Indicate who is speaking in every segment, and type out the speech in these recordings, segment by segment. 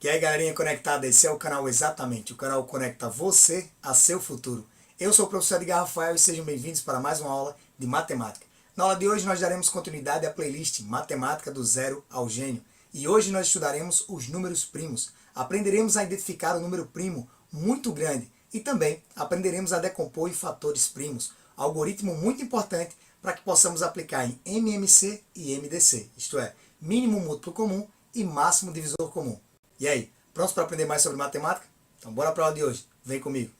Speaker 1: E aí, galerinha conectada, esse é o canal Exatamente, o canal conecta você a seu futuro. Eu sou o professor Edgar Rafael e sejam bem-vindos para mais uma aula de matemática. Na aula de hoje nós daremos continuidade à playlist Matemática do Zero ao Gênio. E hoje nós estudaremos os números primos. Aprenderemos a identificar o número primo muito grande e também aprenderemos a decompor em fatores primos, algoritmo muito importante para que possamos aplicar em MMC e MDC, isto é, mínimo múltiplo comum e máximo divisor comum. E aí, prontos para aprender mais sobre matemática? Então bora para a aula de hoje, vem comigo!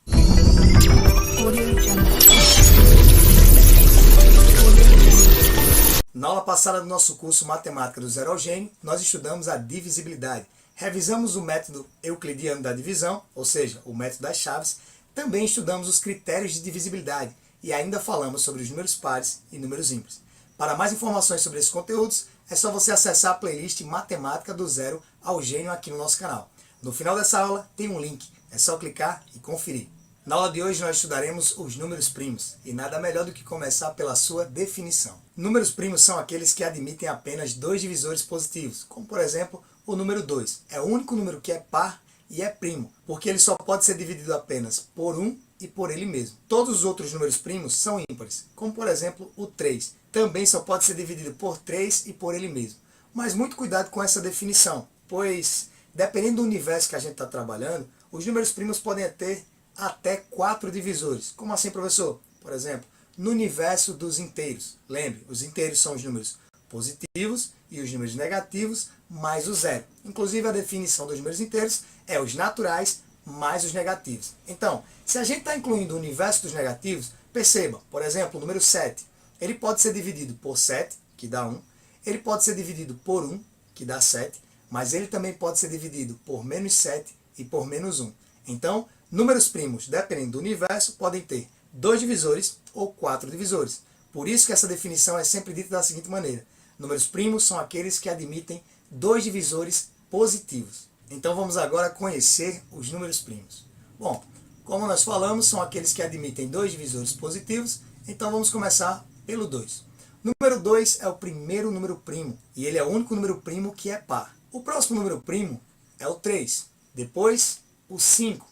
Speaker 1: Na aula passada do nosso curso Matemática do Zero ao Gênio, nós estudamos a divisibilidade. Revisamos o método euclidiano da divisão, ou seja, o método das chaves. Também estudamos os critérios de divisibilidade e ainda falamos sobre os números pares e números ímpares. Para mais informações sobre esses conteúdos, é só você acessar a playlist Matemática do Zero ao Gênio aqui no nosso canal. No final dessa aula tem um link, é só clicar e conferir. Na aula de hoje nós estudaremos os números primos, e nada melhor do que começar pela sua definição. Números primos são aqueles que admitem apenas dois divisores positivos, como por exemplo o número 2. É o único número que é par e é primo, porque ele só pode ser dividido apenas por 1 e por ele mesmo. Todos os outros números primos são ímpares, como por exemplo o 3. Também só pode ser dividido por 3 e por ele mesmo. Mas muito cuidado com essa definição, pois dependendo do universo que a gente está trabalhando, os números primos podem ter até 4 divisores. Como assim, professor? Por exemplo, no universo dos inteiros. Lembre, os inteiros são os números positivos e os números negativos mais o zero. Inclusive a definição dos números inteiros é os naturais mais os negativos. Então, se a gente está incluindo o universo dos negativos, perceba, por exemplo, o número 7. Ele pode ser dividido por 7, que dá 1. Ele pode ser dividido por 1, que dá 7. Mas ele também pode ser dividido por menos 7 e por menos 1. Então, números primos, dependendo do universo, podem ter 2 divisores ou 4 divisores. Por isso que essa definição é sempre dita da seguinte maneira. Números primos são aqueles que admitem 2 divisores positivos. Então vamos agora conhecer os números primos. Bom, como nós falamos, são aqueles que admitem 2 divisores positivos. Então vamos começar pelo 2. Número 2 é o primeiro número primo, e ele é o único número primo que é par. O próximo número primo é o 3, depois o 5,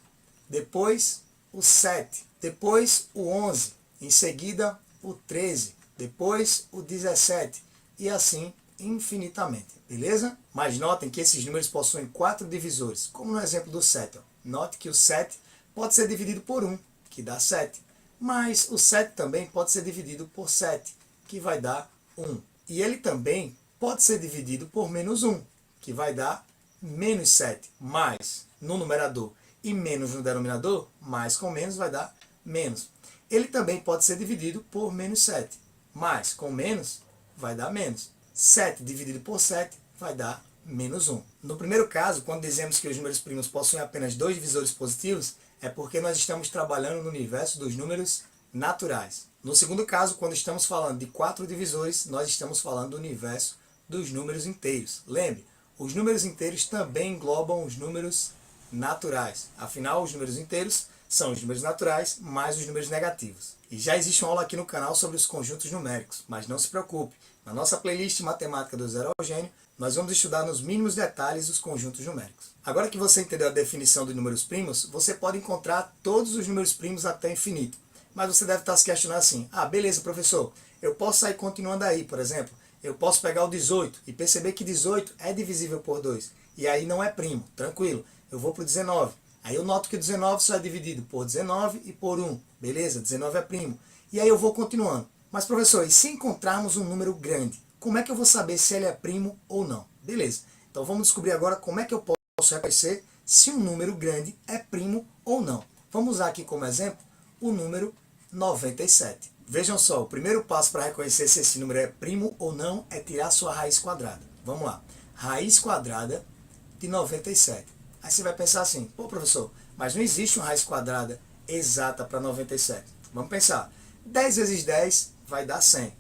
Speaker 1: depois o 7, depois o 11, em seguida o 13, depois o 17 e assim infinitamente, beleza? Mas notem que esses números possuem 4 divisores, como no exemplo do 7. Note que o 7 pode ser dividido por 1, que dá 7, mas o 7 também pode ser dividido por 7, que vai dar 1. E ele também pode ser dividido por menos 1, que vai dar menos 7, mais no numerador e menos no denominador, mais com menos vai dar menos. Ele também pode ser dividido por menos 7, mais com menos vai dar menos. 7 dividido por 7 vai dar menos 1. No primeiro caso, quando dizemos que os números primos possuem apenas 2 divisores positivos, é porque nós estamos trabalhando no universo dos números naturais. No segundo caso, quando estamos falando de 4 divisores, nós estamos falando do universo dos números inteiros. Lembre, os números inteiros também englobam os números naturais. Afinal, os números inteiros são os números naturais mais os números negativos. E já existe uma aula aqui no canal sobre os conjuntos numéricos, mas não se preocupe. Na nossa playlist Matemática do Zero ao Gênio, nós vamos estudar nos mínimos detalhes os conjuntos numéricos. Agora que você entendeu a definição de números primos, você pode encontrar todos os números primos até infinito. Mas você deve estar se questionando assim, beleza, professor, eu posso sair continuando aí, por exemplo, eu posso pegar o 18 e perceber que 18 é divisível por 2, e aí não é primo, tranquilo, eu vou para o 19, aí eu noto que o 19 só é dividido por 19 e por 1, beleza, 19 é primo, e aí eu vou continuando. Mas professor, e se encontrarmos um número grande, como é que eu vou saber se ele é primo ou não? Beleza, então vamos descobrir agora como é que eu posso reconhecer se um número grande é primo ou não. Vamos usar aqui como exemplo o número 97. Vejam só, o primeiro passo para reconhecer se esse número é primo ou não é tirar sua raiz quadrada. Vamos lá, raiz quadrada de 97. Aí você vai pensar assim, pô professor, mas não existe uma raiz quadrada exata para 97. Vamos pensar, 10 vezes 10 vai dar 100.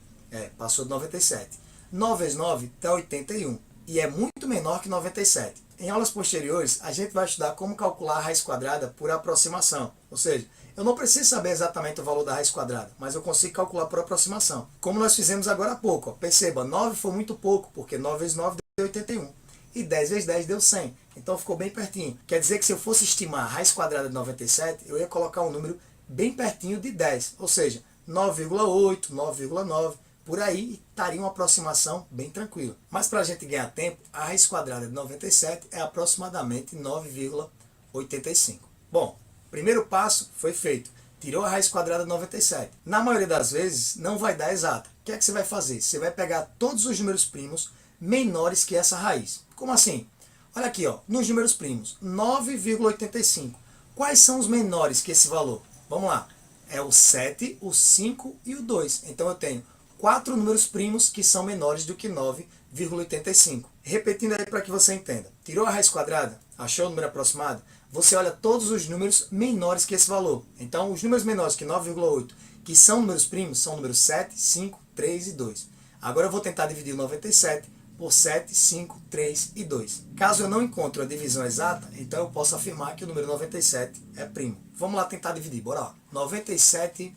Speaker 1: Passou de 97. 9 vezes 9 dá 81. E é muito menor que 97. Em aulas posteriores, a gente vai estudar como calcular a raiz quadrada por aproximação. Ou seja, eu não preciso saber exatamente o valor da raiz quadrada, mas eu consigo calcular por aproximação. Como nós fizemos agora há pouco. Perceba, 9 foi muito pouco, porque 9 vezes 9 deu 81. e 10 vezes 10 deu 100. Então ficou bem pertinho. Quer dizer que se eu fosse estimar a raiz quadrada de 97, eu ia colocar um número bem pertinho de 10, ou seja, 9,8, 9,9, por aí estaria uma aproximação bem tranquila. Mas para a gente ganhar tempo, a raiz quadrada de 97 é aproximadamente 9,85. Bom, primeiro passo foi feito. Tirou a raiz quadrada de 97. Na maioria das vezes, não vai dar exata. O que é que você vai fazer? Você vai pegar todos os números primos menores que essa raiz. Como assim? Olha aqui, ó, nos números primos, 9,85. Quais são os menores que esse valor? Vamos lá. É o 7, o 5 e o 2. Então eu tenho 4 números primos que são menores do que 9,85. Repetindo aí para que você entenda. Tirou a raiz quadrada? Achou o número aproximado? Você olha todos os números menores que esse valor. Então, os números menores que 9,8, que são números primos, são números 7, 5, 3 e 2. Agora eu vou tentar dividir o 97 por 7, 5, 3 e 2. Caso eu não encontre a divisão exata, então eu posso afirmar que o número 97 é primo. Vamos lá tentar dividir, bora lá. 97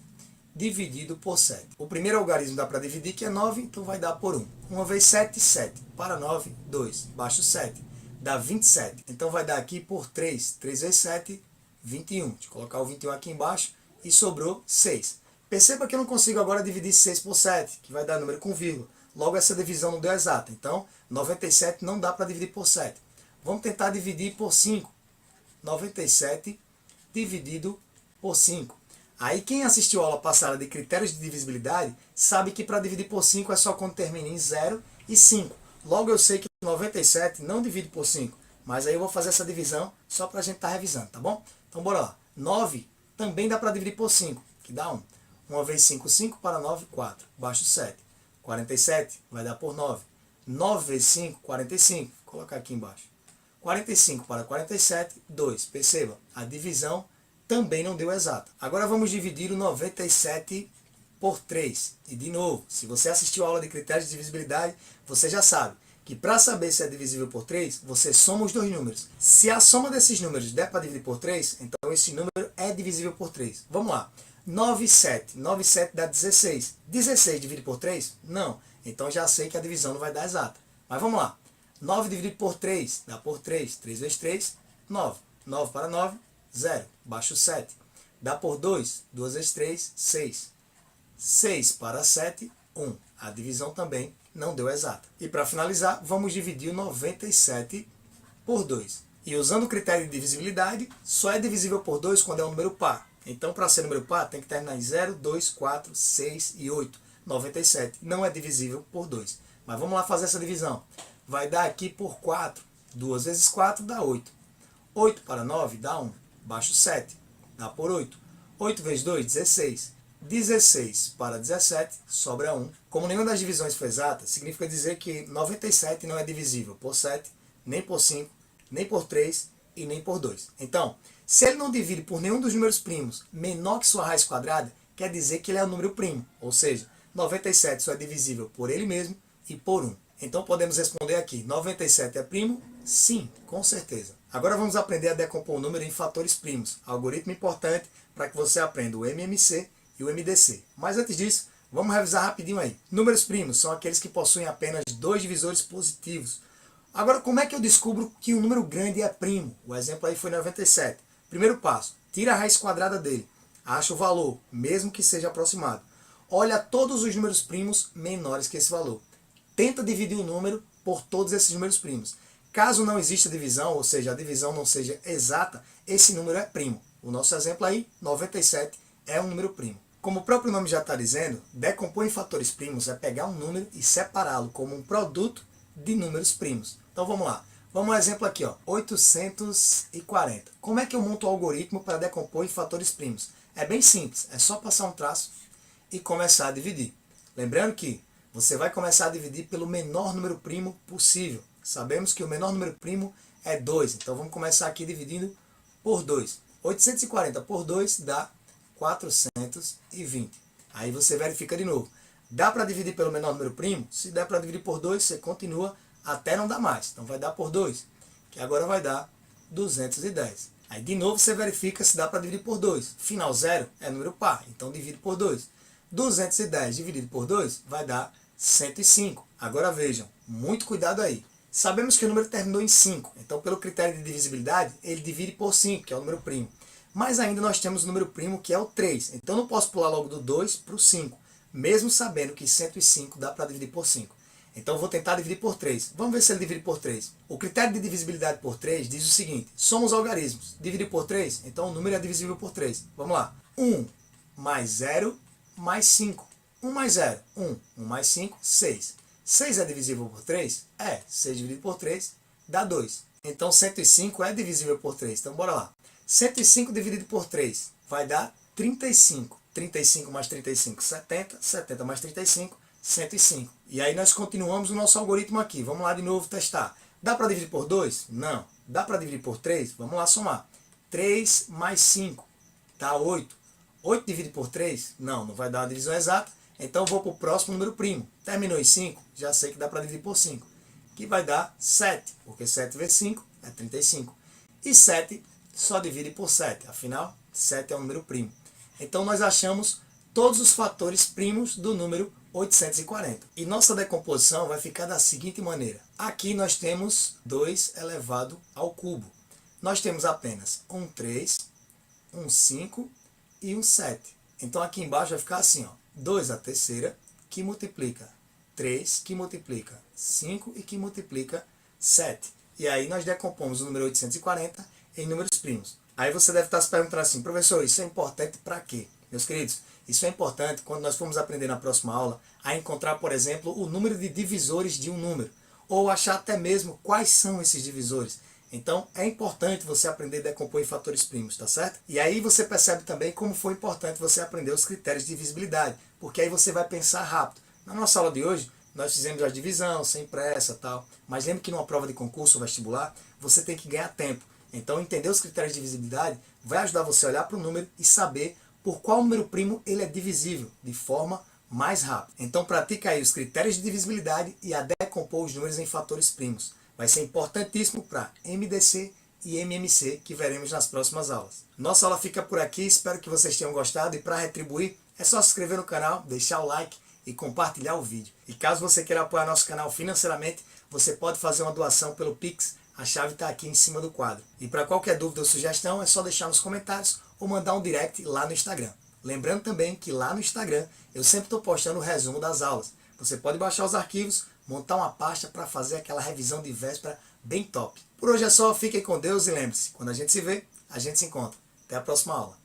Speaker 1: dividido por 7. O primeiro algarismo dá para dividir, que é 9, então vai dar por 1. 1 vezes 7, 7. Para 9, 2. Baixo 7. Dá 27. Então vai dar aqui por 3. 3 vezes 7, 21. Deixa eu colocar o 21 aqui embaixo e sobrou 6. Perceba que eu não consigo agora dividir 6 por 7, que vai dar número com vírgula. Logo essa divisão não deu exata. Então 97 não dá para dividir por 7. Vamos tentar dividir por 5. 97 dividido por 5. Aí quem assistiu a aula passada de critérios de divisibilidade sabe que para dividir por 5 é só quando termina em 0 e 5. Logo eu sei que 97 não divide por 5, mas aí eu vou fazer essa divisão só para a gente estar revisando, tá bom? Então bora lá. 9 também dá para dividir por 5, que dá 1. 1 vezes 5, 5 para 9, 4. Baixo 7. 47 vai dar por 9. 9 vezes 5, 45. Vou colocar aqui embaixo. 45 para 47, 2. Perceba, a divisão também não deu exata. Agora vamos dividir o 97 por 3. E de novo, se você assistiu a aula de critérios de divisibilidade, você já sabe que para saber se é divisível por 3, você soma os dois números. Se a soma desses números der para dividir por 3, então esse número é divisível por 3. Vamos lá. 9, 7. 9, 7 dá 16. 16 divide por 3? Não. Então já sei que a divisão não vai dar exata. Mas vamos lá. 9 dividido por 3 dá por 3. 3 vezes 3, 9. 9 para 9, 0. Baixo 7. Dá por 2. 2 vezes 3, 6. 6 para 7, 1. A divisão também não deu exata. E para finalizar, vamos dividir o 97 por 2. E usando o critério de divisibilidade, só é divisível por 2 quando é um número par. Então, para ser número par, tem que terminar em 0, 2, 4, 6 e 8. 97 não é divisível por 2. Mas vamos lá fazer essa divisão. Vai dar aqui por 4. 2 vezes 4 dá 8. 8 para 9 dá 1. Baixo 7. Dá por 8. 8 vezes 2, 16. 16 para 17, sobra 1. Como nenhuma das divisões foi exata, significa dizer que 97 não é divisível por 7, nem por 5, nem por 3 e nem por 2. Então, se ele não divide por nenhum dos números primos menor que sua raiz quadrada, quer dizer que ele é um número primo. Ou seja, 97 só é divisível por ele mesmo e por 1. Então podemos responder aqui, 97 é primo? Sim, com certeza. Agora vamos aprender a decompor o número em fatores primos. Algoritmo importante para que você aprenda o MMC e o MDC. Mas antes disso, vamos revisar rapidinho aí. Números primos são aqueles que possuem apenas 2 divisores positivos. Agora, como é que eu descubro que um número grande é primo? O exemplo aí foi 97. Primeiro passo, tira a raiz quadrada dele. Acha o valor, mesmo que seja aproximado. Olha todos os números primos menores que esse valor. Tenta dividir o número por todos esses números primos. Caso não exista divisão, ou seja, a divisão não seja exata, esse número é primo. O nosso exemplo aí, 97, é um número primo. Como o próprio nome já está dizendo, decompor em fatores primos é pegar um número e separá-lo como um produto de números primos. Então vamos lá. Vamos ao exemplo aqui, ó, 840. Como é que eu monto o algoritmo para decompor em fatores primos? É bem simples, é só passar um traço e começar a dividir. Lembrando que você vai começar a dividir pelo menor número primo possível. Sabemos que o menor número primo é 2, então vamos começar aqui dividindo por 2. 840 por 2 dá 420. Aí você verifica de novo. Dá para dividir pelo menor número primo? Se der para dividir por 2, você continua até não dar mais. Então vai dar por 2, que agora vai dar 210. Aí de novo você verifica se dá para dividir por 2. Final 0 é número par, então divide por 2. 210 dividido por 2 vai dar 105. Agora vejam, muito cuidado aí. Sabemos que o número terminou em 5, então pelo critério de divisibilidade, ele divide por 5, que é o número primo. Mas ainda nós temos o número primo, que é o 3, então eu não posso pular logo do 2 para o 5, mesmo sabendo que 105 dá para dividir por 5. Então eu vou tentar dividir por 3. Vamos ver se ele divide por 3. O critério de divisibilidade por 3 diz o seguinte: somos algarismos. Dividir por 3, então o número é divisível por 3. Vamos lá. 1 mais 0 mais 5. 1 mais 0, 1. 1 mais 5, 6. 6 é divisível por 3? É. 6 dividido por 3 dá 2. Então 105 é divisível por 3. Então bora lá. 105 dividido por 3 vai dar 35. 35 mais 35, 70. 70 mais 35, 105. E aí nós continuamos o nosso algoritmo aqui. Vamos lá de novo testar. Dá para dividir por 2? Não. Dá para dividir por 3? Vamos lá somar. 3 mais 5 dá 8. 8 dividido por 3? Não, não vai dar uma divisão exata. Então eu vou para o próximo número primo. Terminou em 5? Já sei que dá para dividir por 5. Que vai dar 7. Porque 7 vezes 5 é 35. E 7 só divide por 7. Afinal, 7 é um número primo. Então nós achamos todos os fatores primos do número 840. E nossa decomposição vai ficar da seguinte maneira. Aqui nós temos 2 elevado ao cubo. Nós temos apenas um 3, um 5 e um 7. Então aqui embaixo vai ficar assim, ó, 2 à terceira, que multiplica 3, que multiplica 5 e que multiplica 7. E aí nós decompomos o número 840 em números primos. Aí você deve estar se perguntando assim: professor, isso é importante para quê? Meus queridos, isso é importante quando nós formos aprender na próxima aula a encontrar, por exemplo, o número de divisores de um número, ou achar até mesmo quais são esses divisores. Então é importante você aprender a decompor em fatores primos, tá certo? E aí você percebe também como foi importante você aprender os critérios de divisibilidade, porque aí você vai pensar rápido. Na nossa aula de hoje, nós fizemos a divisão, sem pressa e tal, mas lembre que numa prova de concurso ou vestibular, você tem que ganhar tempo. Então entender os critérios de divisibilidade vai ajudar você a olhar para o número e saber por qual número primo ele é divisível de forma mais rápida. Então pratica aí os critérios de divisibilidade e a decompor os números em fatores primos. Vai ser importantíssimo para MDC e MMC, que veremos nas próximas aulas. Nossa aula fica por aqui, espero que vocês tenham gostado, e para retribuir é só se inscrever no canal, deixar o like e compartilhar o vídeo. E caso você queira apoiar nosso canal financeiramente, você pode fazer uma doação pelo Pix, a chave está aqui em cima do quadro. E para qualquer dúvida ou sugestão é só deixar nos comentários ou mandar um direct lá no Instagram. Lembrando também que lá no Instagram eu sempre estou postando o resumo das aulas. Você pode baixar os arquivos, montar uma pasta para fazer aquela revisão de véspera bem top. Por hoje é só, fiquem com Deus e lembre-se, quando a gente se vê, a gente se encontra. Até a próxima aula.